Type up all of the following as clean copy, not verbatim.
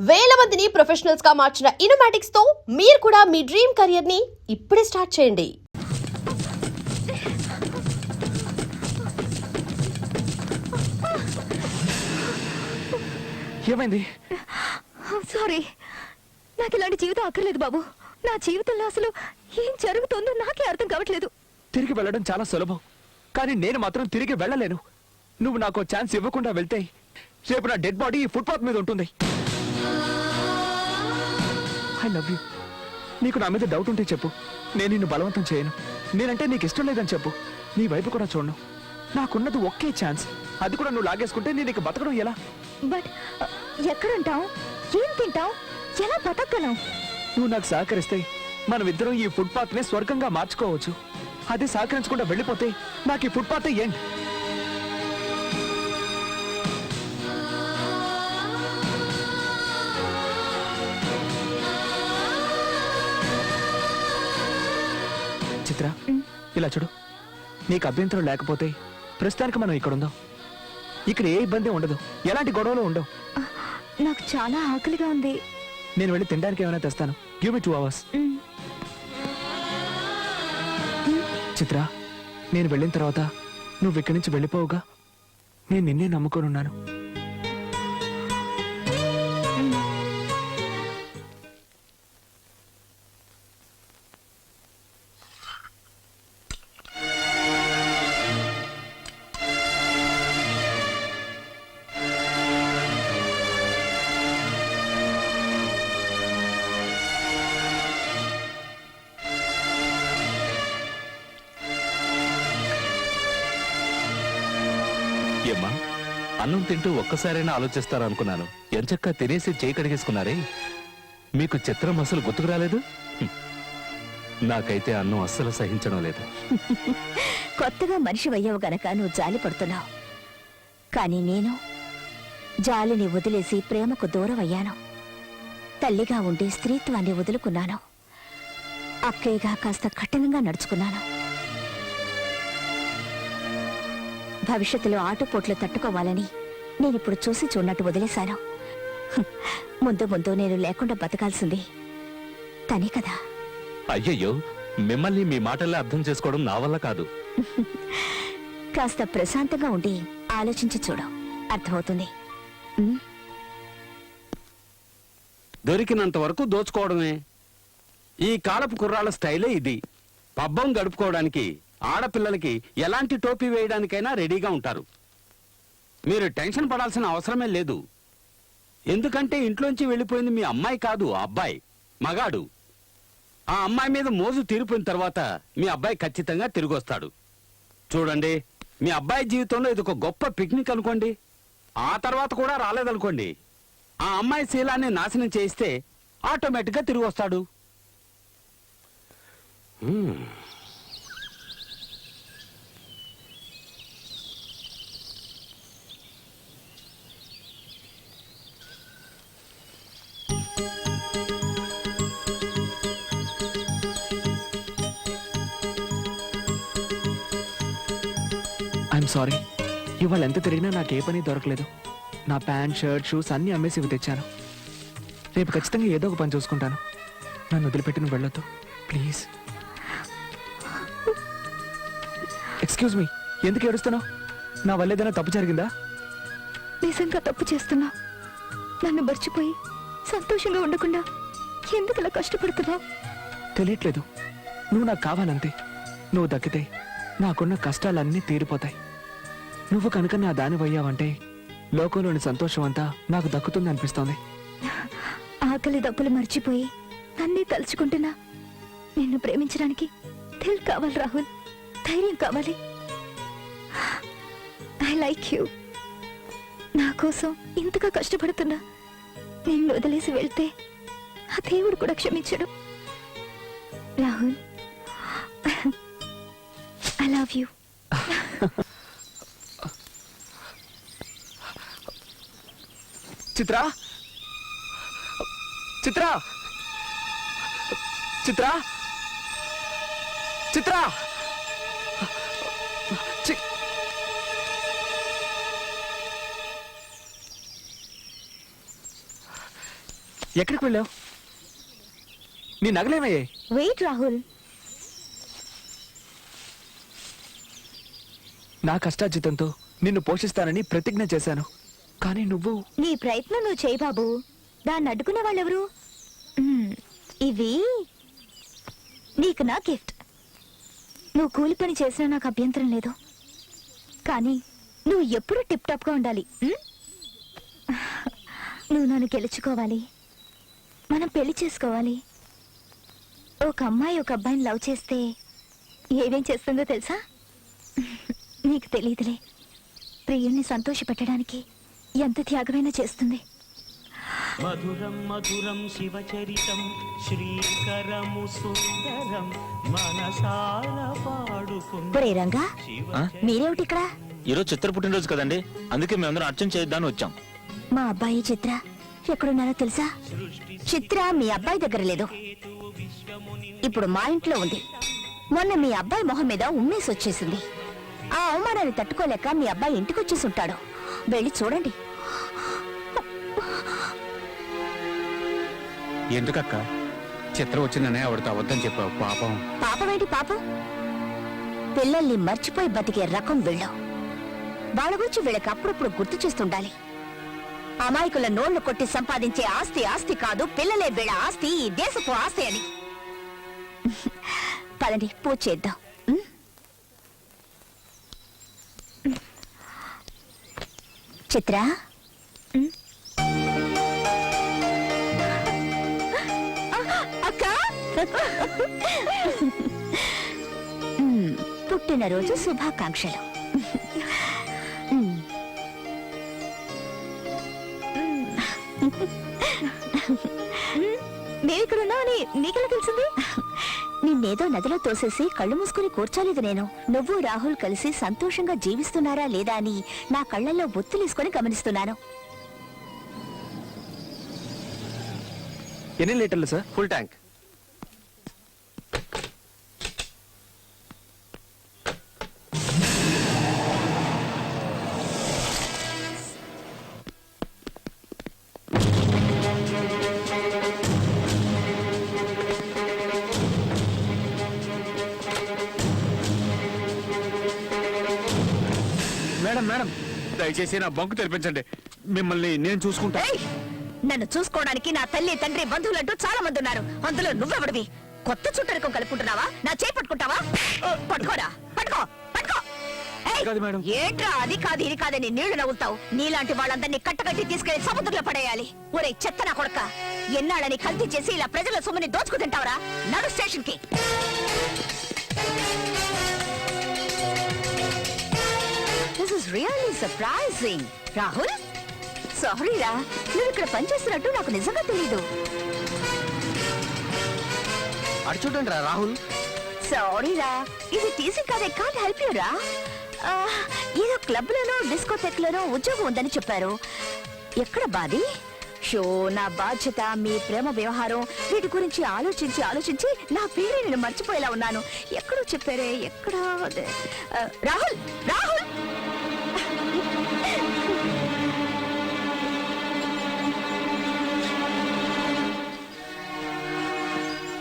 వేల మందిని ప్రొఫెషనల్స్ గా మార్చిన ఇనోమాటిక్స్ తో మీరు కూడా మీ డ్రీమ్ కెరియర్ ని ఇప్పుడే స్టార్ట్ చేయండి. ఏమైంది? సారీ, నాకు ఇలాంటి జీవితం అక్కర్లేదు బాబు. నా జీవితంలో అసలు ఏం జరుగుతుందో నాకే అర్థం కావట్లేదు. తిరిగి వెళ్ళడం చాలా సులభం, కానీ నేను మాత్రం తిరిగి వెళ్ళలేను. నువ్వు నాకు ఛాన్స్ ఇవ్వకుండా వెళ్తే రేపు నా డెడ్ బాడీ ఈ ఫుట్పాత్ మీద ఉంటుంది. I love you. నీకు నా మీద డౌట్ ఉంటే చెప్పు, నేను నిన్ను బలవంతం చేయను. నేనంటే నీకు ఇష్టం లేదని చెప్పు, నీ వైపు కూడా చూడను. నాకున్నది ఒకే ఛాన్స్, అది కూడా నువ్వు లాగేసుకుంటే నేను ఇక బతకడం ఎలా? బట్ ఎక్కడుంటావు, ఏం తింటావు, ఎలా బతకగలం? నువ్వు నాకు సహకరిస్తే మనమిద్దరం ఈ ఫుట్పాత్ ని స్వర్గంగా మార్చుకోవచ్చు. అదే సహకరించకుండా వెళ్ళిపోతే నాకు ఈ ఫుట్పాత్ ఏంటి? చిత్ర, ఇలా చూడు. నీకు అభ్యంతరం లేకపోతే ప్రస్తుతానికి మనం ఇక్కడ ఉందాం. ఇక్కడ ఏ ఇబ్బంది ఉండదు, ఎలాంటి గొడవలు ఉండవు. నాకు చాలా ఆకలిగా ఉంది. నేను వెళ్ళి తినడానికి ఏమైనా తెస్తాను. Give me 2 hours. చిత్ర, నేను వెళ్ళిన తర్వాత నువ్వు ఇక్కడి నుంచి వెళ్ళిపోవుగా. నేను నిన్నే నమ్ముకొనున్నాను. ఏమ్మా, అన్నం తింటూ ఒక్కసారైనా ఆలోచిస్తారనుకున్నాను. ఎంచక్కా తినేసి చేయి కడిగేసుకున్నారే. మీకు చిత్రం అసలు గుర్తుకు రాలేదు? నాకైతే అన్నం అస్సలు సహించడం లేదు. కొత్తగా మనిషి అయ్యావు గనక నువ్వు జాలి పడుతున్నావు, కానీ నేను జాలిని వదిలేసి ప్రేమకు దూరం అయ్యాను. తల్లిగా ఉండి స్త్రీత్వాన్ని వదులుకున్నాను. అక్కయ్యగా కాస్త కఠినంగా నడుచుకున్నాను. భవిష్యత్తులో ఆటుపోట్లు తట్టుకోవాలని నేనిప్పుడు చూసి చూడనట్టు వదిలేశాను. ముందు ముందు నేను లేకుండా బతకాల్సింది తనే కదా. అయ్యయ్యో, మిమ్మల్ని మీ మాటల్లో అర్థం చేసుకోవడం నా వల్ల కాదు. కాస్త ప్రశాంతంగా ఉండి ఆలోచించి చూడు, అర్థమవుతుంది. దొరికినంత వరకు దోచుకోవడమే ఈ కాలపు కుర్రాళ్ళ స్టైలే. ఇది పబ్బం గడుపుకోవడానికి ఆడపిల్లలకి ఎలాంటి టోపీ వేయడానికైనా రెడీగా ఉంటారు. మీరు టెన్షన్ పడాల్సిన అవసరమే లేదు. ఎందుకంటే ఇంట్లోంచి వెళ్ళిపోయింది మీ అమ్మాయి కాదు, ఆ అబ్బాయి మగాడు. ఆ అమ్మాయి మీద మోజు తీరిపోయిన తర్వాత మీ అబ్బాయి ఖచ్చితంగా తిరిగి వస్తాడు. చూడండి, మీ అబ్బాయి జీవితంలో ఇది ఒక గొప్ప పిక్నిక్ అనుకోండి. ఆ తర్వాత కూడా రాలేదనుకోండి, ఆ అమ్మాయి శీలాన్ని నాశనం చేయిస్తే ఆటోమేటిక్గా తిరిగి వస్తాడు. I'm sorry. ఇవాళ ఎంత తిరిగినా నాకు ఏ పని దొరకలేదు. నా ప్యాంట్, షర్ట్, షూస్ అన్నీ అమ్మేసి ఇవి తెచ్చాను. రేపు ఖచ్చితంగా ఏదో ఒక పని చూసుకుంటాను. నన్ను వదిలిపెట్టి నువ్వు వెళ్ళొద్దు ప్లీజ్. ఎక్స్క్యూజ్ మీ, ఎందుకు ఏడుస్తున్నావు? నా వల్ల ఏదైనా తప్పు జరిగిందా? నిజంగా తప్పు చేస్తున్నా. నన్ను మర్చిపోయి సంతోషంగా ఉండకుండా ఎందుకు ఇలా కష్టపడుతున్నావు? తెలియట్లేదు. నువ్వు నాకు కావాలంతే. నువ్వు దక్కితే నాకున్న కష్టాలన్నీ తీరిపోతాయి. నువ్వు కనుక నా దానివయ్యావంటే లోకంలోని సంతోషం అంతా నాకు దక్కుతుంది అనిపిస్తోంది. ఆకలి దప్పులు మర్చిపోయి నన్నే తలుచుకుంటున్నా. నిన్ను ప్రేమించడానికి దిల్ కావాలి రాహుల్, ధైర్యం కావాలి. I like you. నా కోసం ఇంతగా కష్టపడుతున్నా నిన్ను వదిలేసి వెళ్తే ఆ దేవుడు కూడా క్షమించడు. Rahul, I love you. Chitra, Chitra, Chitra, Chitra. ఎక్కడికి వెళ్ళావు? నీ నగలేమయ్యాయి? వెయిట్ రాహుల్, నా కష్టార్జితంతో నిన్ను పోషిస్తానని ప్రతిజ్ఞ చేశాను. కానీ నువ్వు నీ ప్రయత్నం నువ్వు చేయి బాబు. దాన్ని అడ్డుకునే వాళ్ళెవరు? ఇవి నీకు నా గిఫ్ట్. నువ్వు కూలి పని చేసినా నాకు అభ్యంతరం లేదు, కానీ నువ్వు ఎప్పుడూ టిప్ టాప్ గా ఉండాలి. నువ్వు నన్ను గెలుచుకోవాలి, మనం పెళ్లి చేసుకోవాలి. ఒక అమ్మాయి ఒక అబ్బాయిని లవ్ చేస్తే ఏమేం చేస్తుందో తెలుసా? నీకు తెలియదులే, ప్రియుణ్ణి సంతోషపెట్టడానికి ఎంత త్యాగమైనా చేస్తుంది. మధురం మధురం శివచరితం శ్రీకరము సుందరం మనసాల పాడుకుందాం. ఒరే రంగా, మీరేమిటి ఇక్కడ? ఈరోజు చిత్ర పుట్టినరోజు కదండి, అందుకే మేమందరం అర్చన చేద్దామని వచ్చాం. మా అబ్బాయి చిత్ర ఎక్కడున్నారో తెలుసా? చిత్ర మీ అబ్బాయి దగ్గర లేదు, ఇప్పుడు మా ఇంట్లో ఉంది. మొన్న మీ అబ్బాయి మొహం మీద ఉమ్మేసి వచ్చేసింది. ఆ అవమానాన్ని తట్టుకోలేక మీ అబ్బాయి ఇంటికి వచ్చేసి ఉంటాడు. వెళ్ళి చూడండి. ఎందుకక్క చిత్ర వచ్చిందనే ఆవిడతో అవద్దని చెప్పావు? పాపం. పాపమేంటి పాపం? పిల్లల్ని మర్చిపోయి బతికే రకం వీళ్ళు. వాళ్ళ గురించి వీళ్ళకి అప్పుడప్పుడు గుర్తు చేస్తుండాలి. అమాయకుల నోళ్లు కొట్టి సంపాదించే ఆస్తి ఆస్తి కాదు, పిల్లలే వీళ్ళ ఆస్తి, ఈ దేశపు ఆస్తి అని. పదండి, పూజ చేద్దాం. చిత్ర, అక్క, పుట్టినరోజు శుభాకాంక్షలు. మేమిక్కడున్నామని నీకెలా తెలిసింది? నిన్నేదో నదిలో తోసేసి కళ్ళు మూసుకుని కూర్చోలేదు నేను. నువ్వు రాహుల్ కలిసి సంతోషంగా జీవిస్తున్నారా లేదా అని నా కళ్ళల్లో ఒత్తులేసుకొని గమనిస్తున్నాను. ఎన్ని లీటర్లు sir? Full tank. Madam madam, దయచేసి నా బంకు తెరిపించండి, మిమ్మల్ని నేను చూసుకుంటా. ఏయ్! నన్ను చూసుకోవడానికి నా తల్లి తండ్రి బంధువులంటూ చాలా మంది ఉన్నారు. అందులో నువ్వెవడివి? కొత్త చుట్టరికం కలుపుకుంటున్నావా? నా చేయి పట్టుకుంటావా? పట్టుకోరా, పట్టుకో, పట్టుకో. ఏయ్! కాదు మేడం. ఏంట్రా అది కాదు ఇది కాదని నీళ్లు నవ్వుతావు? నీలాంటి వాళ్ళందరినీ కట్టకట్టి తీసుకెళ్లి సముద్రంలో పడేయాలి. ఒరే చెత్త నా కొడక, ఎన్నాళ్ళని కల్తీ చేసి ఇలా ప్రజల సొమ్ముని దోచుకు తింటావరా? నడు స్టేషన్ కి. This is really surprising. Rahul, sorry రా, నువ్వు ఇక్కడ పనిచేస్తున్నట్టు నాకు నిజంగా తెలీదు. అటు చూడండి రా రాహుల్. సారీ రా, ఇది టీసీ కాదే, కాంట్ హెల్ప్ యూ రా. ఏదో క్లబ్ లోనో డిస్కోటెక్ లోనో ఉద్యోగం ఉందని చెప్పారు. ఎక్కడ బాది? షో, నా బాధ్యత, మీ ప్రేమ వ్యవహారం, వీటి గురించి ఆలోచించి ఆలోచించి నా పేరే నేను మర్చిపోయేలా ఉన్నాను. ఎక్కడో చెప్పారే, ఎక్కడ? Rahul, Rahul,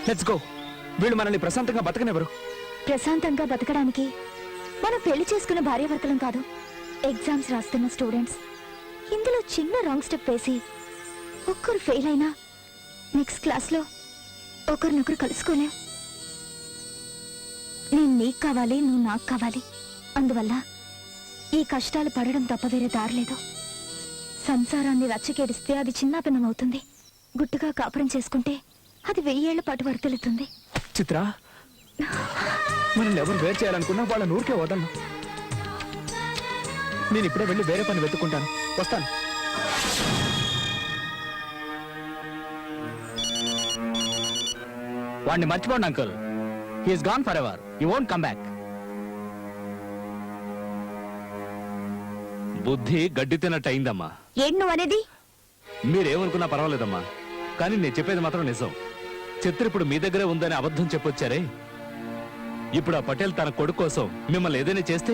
let's go. వీళ్ళు మనల్ని ప్రశాంతంగా బతకనివ్వరు. ప్రశాంతంగా బతకడానికి మనం పెళ్లి చేసుకున్న భార్యాభర్తలం కాదు, ఎగ్జామ్స్ రాస్తున్న స్టూడెంట్స్. ఇందులో చిన్న రాంగ్ స్టెప్ వేసి ఒక్కరు ఫెయిల్ అయినా నెక్స్ట్ క్లాస్లో ఒకరినొకరు కలుసుకోలేం. నేను నీకు కావాలి, నువ్వు నాకు కావాలి. అందువల్ల ఈ కష్టాలు పడడం తప్ప వేరే దారిలేదు. సంసారాన్ని రచ్చకేడిస్తే అది చిన్నాభిన్నం అవుతుంది. గుట్టుగా కాపురం చేసుకుంటే అది 1000 ఏళ్ల పాటు వర్తిల్లుతుంది. చిత్ర, మనల్ని ఎవరు వేరు చేయాలనుకున్నా వాళ్ళ నూరికే వదలను. నేను ఇప్పుడే వెళ్ళి వేరే పని వెతుక్కుంటాను. వస్తాను. వాడిని మర్చిపోండి uncle, he's gone forever, he won't come back. బుద్ధి గడ్డి తిన్నట్టు అయిందమ్మా. ఏంటి నువ్వు అనేది? మీరేమనుకున్నా పర్వాలేదమ్మా, కానీ నేను చెప్పేది మాత్రం నిజం. చిత్ర ఇప్పుడు మీ దగ్గరే ఉందని అబద్ధం చెప్పొచ్చారే. ఇప్పుడు ఆ పటేల్ తన కొడుకు కోసం మిమ్మల్ని ఏదైనా చేస్తే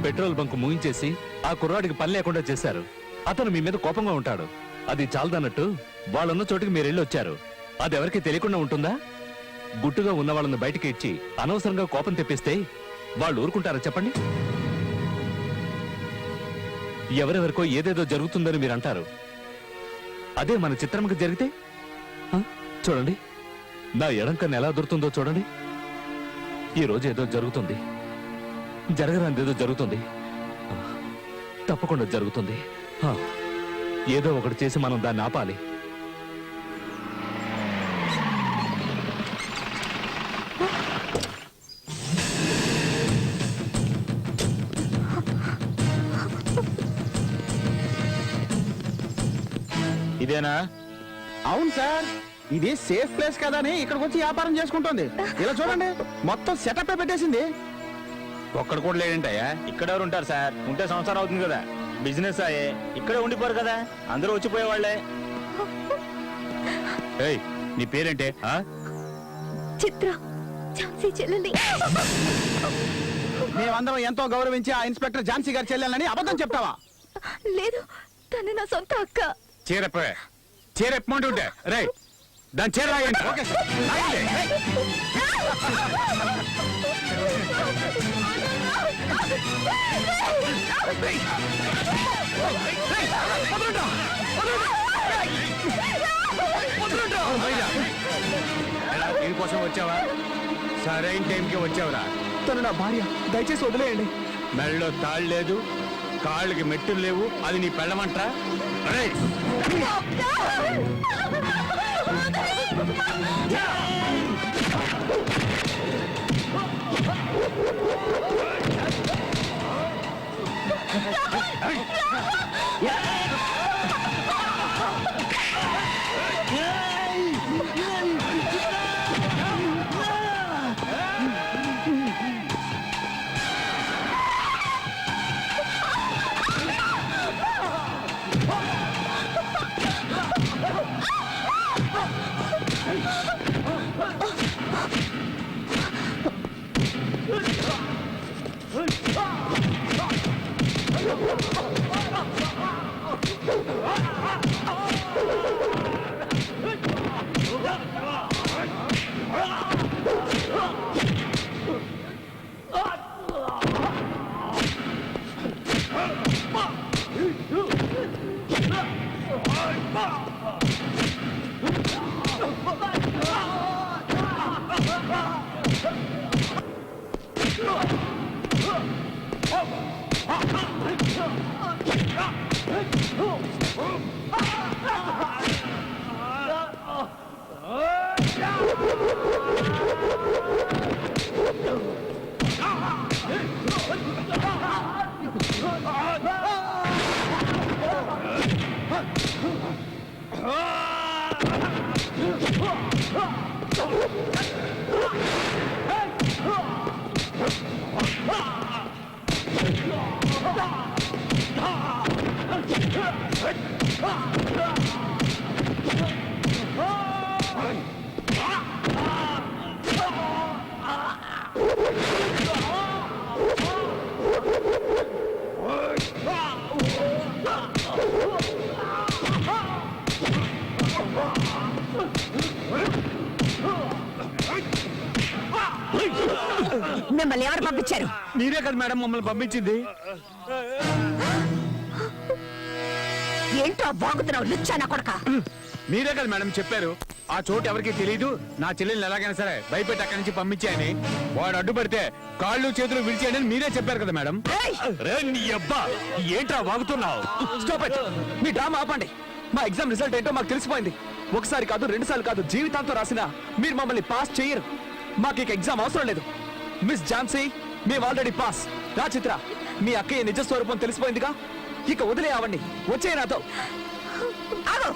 పెట్రోల్ బంక్ ముగించేసి ఆ కుర్రాడికి పని లేకుండా చేశారు. అతను మీ మీద కోపంగా ఉంటాడు. అది చాలదన్నట్టు వాళ్ళున్న చోటికి మీరు వెళ్ళి వచ్చారు. అది ఎవరికి తెలియకుండా ఉంటుందా? గుట్టుగా ఉన్న వాళ్ళని బయటికి ఇచ్చి అనవసరంగా కోపం తెప్పిస్తే వాళ్ళు ఊరుకుంటారా చెప్పండి? ఎవరెవరికో ఏదేదో జరుగుతుందని మీరు అంటారు. అదే మన చిత్రమ్మకి జరిగితే చూడండి, నా ఎడంకన్ను ఎలా దొరుకుతుందో చూడండి. ఈ రోజు ఏదో జరుగుతుంది, జరగరానిదేదో జరుగుతుంది, తప్పకుండా జరుగుతుంది. ఏదో ఒకటి చేసి మనం దాన్ని ఆపాలి. ఇదేనా? అవును సార్, ఇది సేఫ్ ప్లేస్ కదా అని ఇక్కడికి వచ్చి వ్యాపారం చేసుకుంటుంది. ఇలా చూడండి, మొత్తం సెటప్ పెట్టేసింది. ఒక్కడు కూడా లేడంటయ్యా. ఇక్కడ ఎవరు ఉంటారు సార్? ఉంటే సంవత్సరం అవుతుంది కదా. బిజినెస్ అయ్యే ఇక్కడే ఉండిపోరు కదా, అందరూ వచ్చిపోయేవాళ్లే. ఏయ్, నీ పేరేంటే? చిత్ర, ఝాన్సీ చెల్లెలి. మేమందరం ఎంతో గౌరవించి ఆ ఇన్స్పెక్టర్ ఝాన్సీ గారి చెల్లెలని అబద్ధం చెప్తావా? లేదు, తను నా సొంత అక్క. చీరెప్పమంటుంటే రే దాని చీర రాయండి. ఓకే సార్, రాయండి. దీనికోసం వచ్చావా? సరైన టైంకి వచ్చావురా. తను నా భార్య, దయచేసి వదిలేయండి. మెడలో తాళ్ళు లేదు, కాళ్ళకి మెట్టులు లేవు, అది నీ పెళ్ళమంటరా? మిమ్మల్ని ఎవరు పంపించారు? మీరే కదా మేడం మమ్మల్ని పంపించింది. ఏంటో బాగుతున్నావు లుచ్చా నా కొడక. మీరే కదా మేడం చెప్పారు ఆ చోటు ఎవరికి తెలియదు, నా చెల్లెల్ని ఎలాగైనా సరే భయపెట్టి అక్కడి నుంచి పంపించాయని. వాడు అడ్డుపడితే కాళ్ళు చేతులు విడిచేయని మీరే చెప్పారు కదా మేడం. రే నీ అబ్బా, ఏంట్రా వాగుతున్నావు? Stop it. మీ డ్రామా ఆపండి. మా ఎగ్జామ్ రిజల్ట్ ఏంటో మాకు తెలిసిపోయింది. ఒకసారి కాదు, రెండుసార్లు కాదు, జీవితాంతో రాసినా మీరు మమ్మల్ని పాస్ చేయరు. మాకు ఇక ఎగ్జామ్ అవసరం లేదు. మిస్ ఝాన్సీ, మేము ఆల్రెడీ పాస్. రా చిత్ర, మీ అక్కయ్య నిజ స్వరూపం తెలిసిపోయిందిగా, ఇక వదిలే అవ్వండి. వచ్చే నాతో. ఆగు.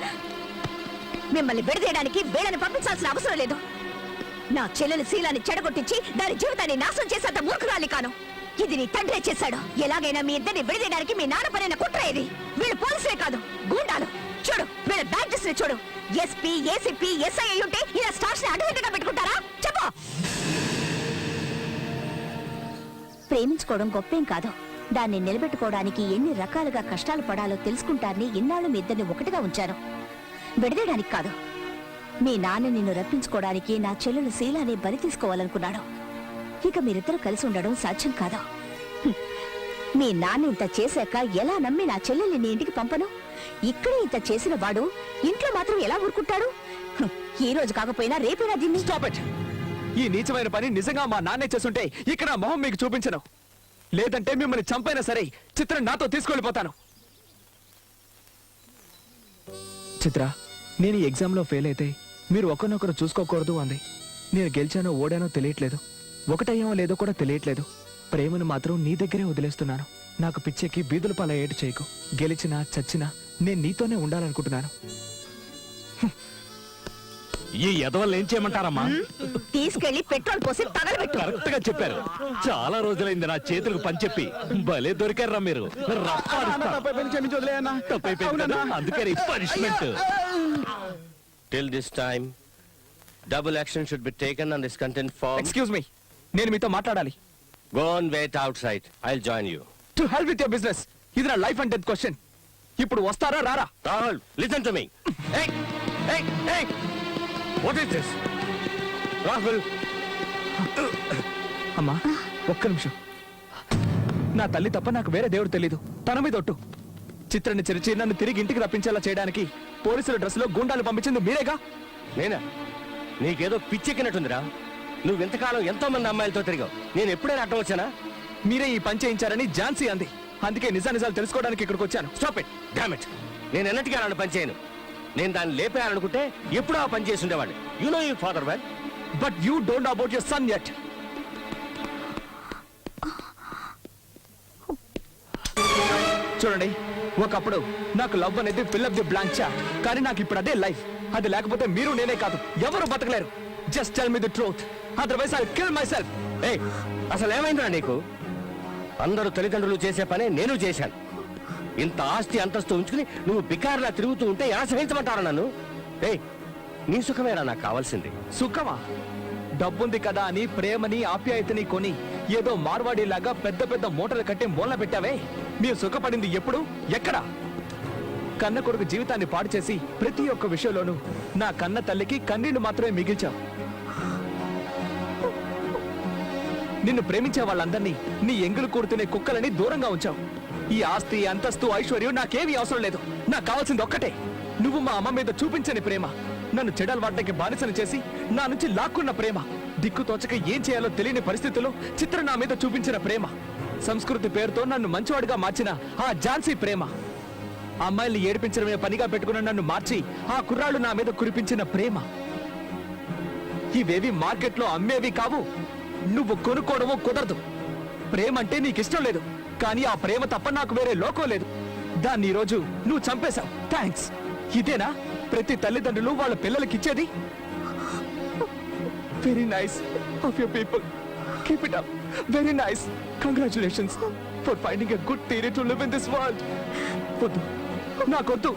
మిమ్మల్ని విడదీయడానికి వీళ్ళని పంపించాల్సిన అవసరం లేదు. నా చెల్లెలు శీలాన్ని చెడగొట్టించి దాని జీవితాన్ని నాశనం చేసేంత మూర్ఖురాలి కాను. ఇది నీ తండ్రే చేశాడు. ఎలాగైనా మీ ఇద్దరిని విడదీయడానికి మీ నాన్న పైన కుట్ర ఇది. వీళ్ళు పోలీసులే కాదు, గూండాలు. చూడు, వీళ్ళ బ్యాడ్జెస్ ని చూడు. ఎస్పీ, ఏసీపీ, ఎస్ఐ అయి ఉంటే ఇలా స్టార్స్ ని అడ్డుదిడ్డగా పెట్టుకుంటారా? చెప్పు. ప్రేమించుకోవడం గొప్పేం కాదు. దాన్ని నిలబెట్టుకోవడానికి ఎన్ని రకాలుగా కష్టాలు పడాలో తెలుసుకుంటారని ఇన్నాళ్ళు మీ ఇద్దరిని ఒకటిగా ఉంచాను. విడదీయడానికి కాదు. మీ నాన్న నిన్ను రప్పించుకోవడానికి నా చెల్లెలు శీలాన్ని బలి తీసుకోవాలనుకున్నాడు. ఇక మీరిద్దరూ కలిసి ఉండడం సాధ్యం కాదు. హ్మ్. మీ నాన్న ఇంత చేశాక ఎలా నమ్మి నా చెల్లెల్ని నీ ఇంటికి పంపను? ఇక్కడే ఇంత చేసిన వాడు ఇంట్లో మాత్రం ఎలా ఊరుకుంటాడు? హ్మ్. ఈ రోజు కాకపోయినా రేపైనా దీన్ని స్టాప్ ఇట్. ఈ నీచమైన పని నిజంగా మా నాన్నే చేస్తుంటే ఇక్కడ నా మొహం మీకు చూపించను. లేదంటే మిమ్మల్ని చంపైనా సరే చిత్రం నాతో తీసుకెళ్ళిపోతాను. చిత్ర, నేను ఈ ఎగ్జామ్లో ఫెయిల్ అయితే మీరు ఒకరినొకరు చూసుకోకూడదు అంది. నేను గెలిచానో ఓడానో తెలియట్లేదు, ఒకటయ్యామో లేదో కూడా తెలియట్లేదు. ప్రేమను మాత్రం నీ దగ్గరే వదిలేస్తున్నాను. నాకు పిచ్చెక్కి బీదుల పాల ఏటు చేయకు. గెలిచినా చచ్చినా నేను నీతోనే ఉండాలనుకుంటున్నాను. ఈ ఎదవల్ని ఏం చేయమంటారమ్మా? తీసుకెళ్లి పెట్రోల్ పోసి తగలబెట్టు. కరెక్ట్ గా చెప్పారు. చాలా రోజులైంది నా చేతులకు పని చెప్పి. భలే దొరికారా మీరు. రప్పాడిస్తా. క్షమించి వదిలేయన్నా. తప్పైపోయింది కదా, అందుకని punishment. Till this time, double action should be taken on this content form. Excuse me, నేను మీతో మాట్లాడాలి. Go on, wait outside. I'll join you. To help with your business. ఇది నా లైఫ్ అండ్ డెత్ క్వశ్చన్. ఇప్పుడు వస్తారా రారా? Rahul, listen to me. Hey! Hey! Hey! What is this? Rahul, అమ్మా, ఒక్క నిమిషం. నా తల్లి తప్ప నాకు వేరే దేవుడు తెలీదు. తన మీద ఒట్టు. చిత్రాన్ని చెరిచి నన్ను తిరిగి ఇంటికి రప్పించేలా చేయడానికి పోలీసుల డ్రెస్లో గుండాలు పంపించింది మీరేగా? నేనా? నీకేదో పిచ్చెక్కినట్టుందిరా. నువ్వు ఇంతకాలం ఎంతో మంది అమ్మాయిలతో తిరిగావు. నేను ఎప్పుడైనా అడ్డం వచ్చానా? మీరే ఈ పని చేయించారని ఝాన్సీ అంది. అందుకే నిజాలు తెలుసుకోవడానికి ఇక్కడికి వచ్చాను. Stop it. Damn it. నేను ఎన్నటికీ అలాంటి పని చేయను. నేను దాన్ని లేపేయాలనుకుంటే ఎప్పుడో ఆ పని చేసి ఉండేవాడు. You know your father well. But you don't know about your son yet. చూడండి, ఒకప్పుడు నాకు లవ్ అనేది fill up the blank chart. కానీ నాకు ఇప్పుడు అదే లైఫ్. అది లేకపోతే మీరు నేనే కాదు ఎవరు బతకలేరు. Just tell me the truth, otherwise I kill myself. ఏయ్, అసలు ఏమైందిరా నీకు? అందరూ తల్లిదండ్రులు చేసే పనే నేను చేశాను. ఇంత ఆస్తి అంతస్తు ఉంచుకుని నువ్వు బికార్లా తిరుగుతూ ఉంటే ఎలా సహించమంటారా నన్ను? ఏయ్, నీ సుఖమేరా నాకు కావాల్సింది. సుఖమా? డబ్బుంది కదా అని ప్రేమని ఆప్యాయతని కొని ఏదో మార్వాడిలాగా పెద్ద పెద్ద మూటలు కట్టి మూల పెట్టావే. మీరు సుఖపడింది ఎప్పుడు, ఎక్కడ? కన్న కొడుకు జీవితాన్ని పాడు చేసి ప్రతి ఒక్క విషయంలోనూ నా కన్న తల్లికి కన్నీళ్లు మాత్రమే మిగిల్చావు. నిన్ను ప్రేమించే వాళ్ళందరినీ నీ ఎంగులు కూడుతునే కుక్కలని దూరంగా ఉంచావు. ఈ ఆస్తి అంతస్తు ఐశ్వర్యం నాకేమీ అవసరం లేదు. నాకు కావాల్సింది ఒక్కటే, నువ్వు మా అమ్మ మీద చూపించని ప్రేమ. నన్ను చెడలవాడడానికి బానిసను చేసి నా నుంచి లాక్కున్న ప్రేమ. దిక్కు తోచక ఏం చేయాలో తెలియని పరిస్థితుల్లో చిత్ర నా మీద చూపించిన ప్రేమ. సంస్కృతి పేరుతో నన్ను మంచివాడిగా మార్చిన ఆ ఝాన్సీ ప్రేమ. అమ్మాయిల్ని ఏడిపించడమే పనిగా పెట్టుకున్న నన్ను మార్చి ఆ కుర్రాళ్ళు నా మీద కురిపించిన ప్రేమ. ఇవేవి మార్కెట్లో అమ్మేవి కావు. నువ్వు కొనుక్కోవడమో కుదరదు. ప్రేమ అంటే నీకు ఇష్టం లేదు, కానీ ఆ ప్రేమ తప్ప నాకు వేరే లోకం లేదు. దాన్ని ఈరోజు నువ్వు చంపేశావు. థ్యాంక్స్. ఇదేనా ప్రతి తల్లిదండ్రులు వాళ్ళ పిల్లలకి ఇచ్చేది? Very nice of your people. Keep it up. Very nice. Congratulations for finding a good theory to live in this world. వద్దు, నాకొద్దు.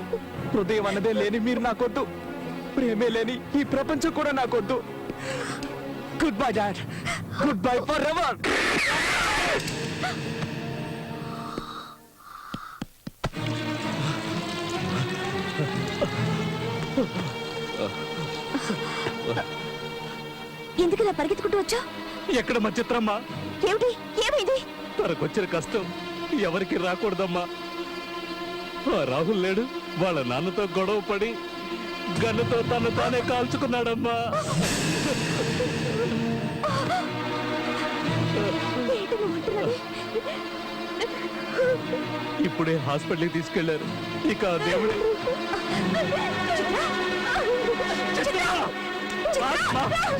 హృదయం అన్నదే లేని మీరు నాకొద్దు. ప్రేమే లేని ఈ ప్రపంచం కూడా నాకొద్దు. Good bye dad. Good bye for ever. ఎందుకు ఇలా పరిగెత్తుకుంటూ వచ్చా? ఎక్కడ మా చిత్రమ్మా? ఏమిటి? ఏమైంది? తనకొచ్చిన కష్టం ఎవరికి రాకూడదమ్మా. ఆ రాహుల్ లేడు, వాళ్ళ నాన్నతో గొడవ పడి గన్నుతో తను తానే కాల్చుకున్నాడమ్మా. ఏంటి నువ్వు అంటున్నది? ఇప్పుడే హాస్పిటల్కి తీసుకెళ్లారు. ఇక ఆ దేవుడే.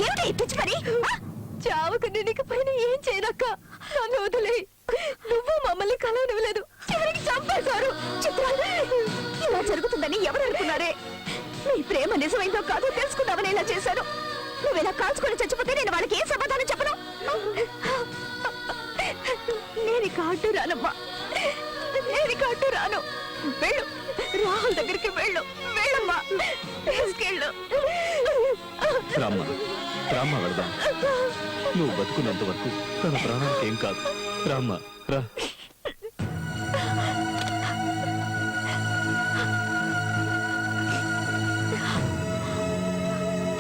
ఏమిటి ఈ పిచ్చి పని? చావుకు నేను పైన ఏం చేయనక్క. నన్ను వదిలే. నువ్వు మమ్మల్ని కలవనివ్వలేదు, చివరికి చంపేశారు. చిత్ర, ఇలా జరుగుతుందని ఎవరు అనుకున్నారే? నీ ప్రేమ నిజమైందో కాదో తెలుసుకుందామని ఇలా చేశారు. నువ్వు ఇలా కాల్చుకొని చచ్చిపోతే నేను వాళ్ళకి ఏం సమాధానం చెప్పను? నేను కాటు రానమ్మా, నేను కాటు రాను. వెళ్ళు, రాహుల్ దగ్గరికి వెళ్ళు. వెళ్ళమ్మా, తీసుకెళ్ళు. రామ్మ, రామ్మ వెళదాం. నువ్వు బతుకున్నంత వరకు తన ప్రాణానికి ఏం కాదు. రామ్మ, రా.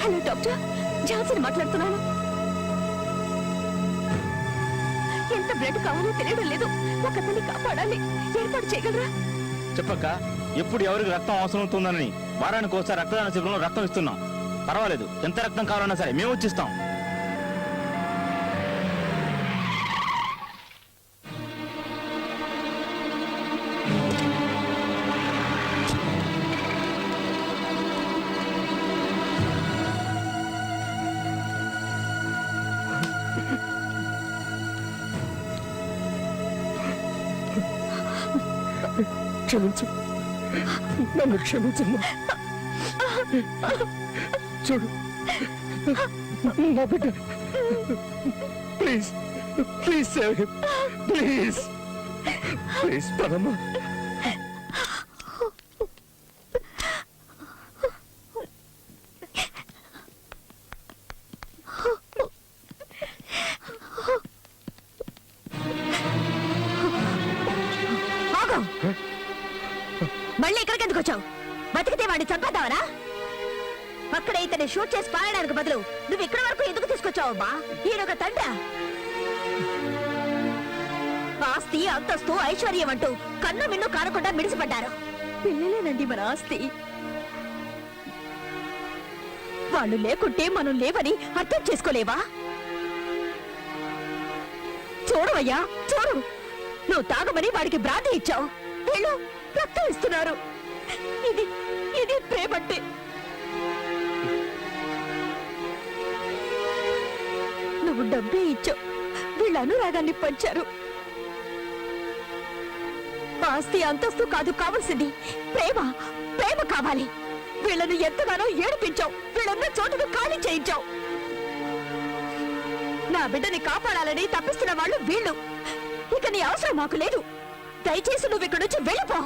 హలో డాక్టర్, ఝాన్సీని మాట్లాడుతున్నాను. ఎంత బ్లడ్ కావాలో తెలియడం లేదు. ఒకతన్ని కాపాడాలి, ఏర్పాటు చేయగలరా? చెప్పక్క, ఎప్పుడు ఎవరికి రక్తం అవసరం అవుతుందని వారానికి ఒకసారి రక్తదాన శిబిరంలో రక్తం ఇస్తున్నాం. పర్వాలేదు, ఎంత రక్తం కావాలన్నా సరే మేము వచ్చిస్తాం. క్షమించు, నన్ను క్షమించమ్మా. చూడు నా బిడ్డ, please please save him, please please పదమ్మా. ఆగు! మళ్ళీ ఇక్కడికి ఎందుకు వచ్చావు? బతికితే వాడిని చంపేద్దావరా? అక్కడ ఇతన్ని షూట్ చేసి పారడానికి బదులు నువ్వు ఇక్కడ వరకు ఎందుకు తీసుకొచ్చావమ్మా? ఈయనొక తండ్రా? ఆస్తి, అంతస్తు, ఐశ్వర్యం అంటూ కన్ను మిన్ను కానకుండా మిడిసిపడ్డారు. పిల్లలేనండి మన ఆస్తి. వాళ్ళు లేకుంటే మనం లేవని అర్థం చేసుకోలేవా? చూడవయ్యా, చూడు, నువ్వు తాగమని వాడికి బ్రాంతి ఇచ్చావు, వీళ్ళు రక్తం ఇస్తున్నారు. ఇది ఇది ప్రేమంటే. నువ్వు డబ్బే ఇచ్చావు, వీళ్ళ అనురాగాన్ని పంచారు. ఆస్తి, అంతస్తు కాదు కావాల్సింది, ప్రేమ. ప్రేమ కావాలి. వీళ్ళను ఎంతగానో ఏడిపించావు, వీళ్ళన్న చోటును ఖాళీ చేయించావు. నా బిడ్డని కాపాడాలని తప్పిస్తున్న వాళ్ళు వీళ్ళు. ఇక నీ అవసరం మాకు లేదు. దయచేసి నువ్వు ఇక్కడ నుంచి వెళ్ళిపో.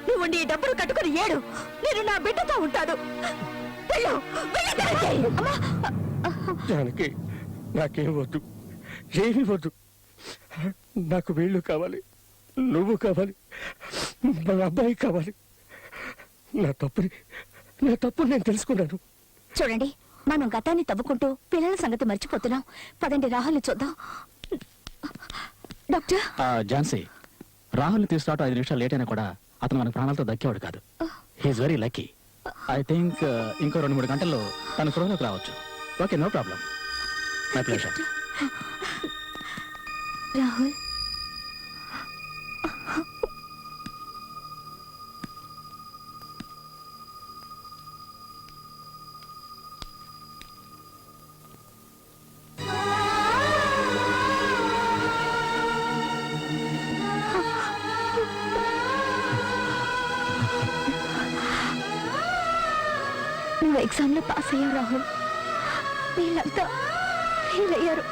నువ్వు నీ డబ్బులు కట్టుకుని ఏడు, నేను నా బిడ్డతో ఉంటాను. వెళ్ళు, వెళ్ళి దయచేయి. అమ్మా! జానకి, నాకేం వద్దు, ఏమీ వద్దు. నాకు వీళ్ళు కావాలి, నువ్వు కావాలి, మా అబ్బాయి కావాలి. నా తప్పుని నేను తెలుసుకున్నాను. చూడండి, మనం గతాన్ని తవ్వుకుంటూ పిల్లల సంగతి మర్చిపోతున్నాం. పదండి, రాహుల్ని చూద్దాం. డాక్టర్, ఝాన్సీ, రాహుల్ని తీసుకురావటం 5 నిమిషాలు లేట్ అయినా కూడా అతను మనకు ప్రాణాలతో దక్కేవాడు కాదు. He's very lucky. I think ఇంకో 2-3 గంటల్లో తన స్పృహలోకి రావచ్చు. Okay, no problem. My pleasure. Rahul, నువ్వు ఎగ్జామ్ లో పాస్ అయ్యావు రాహుల్. వీళ్ళంతా ఫెయిల్ అయ్యారు.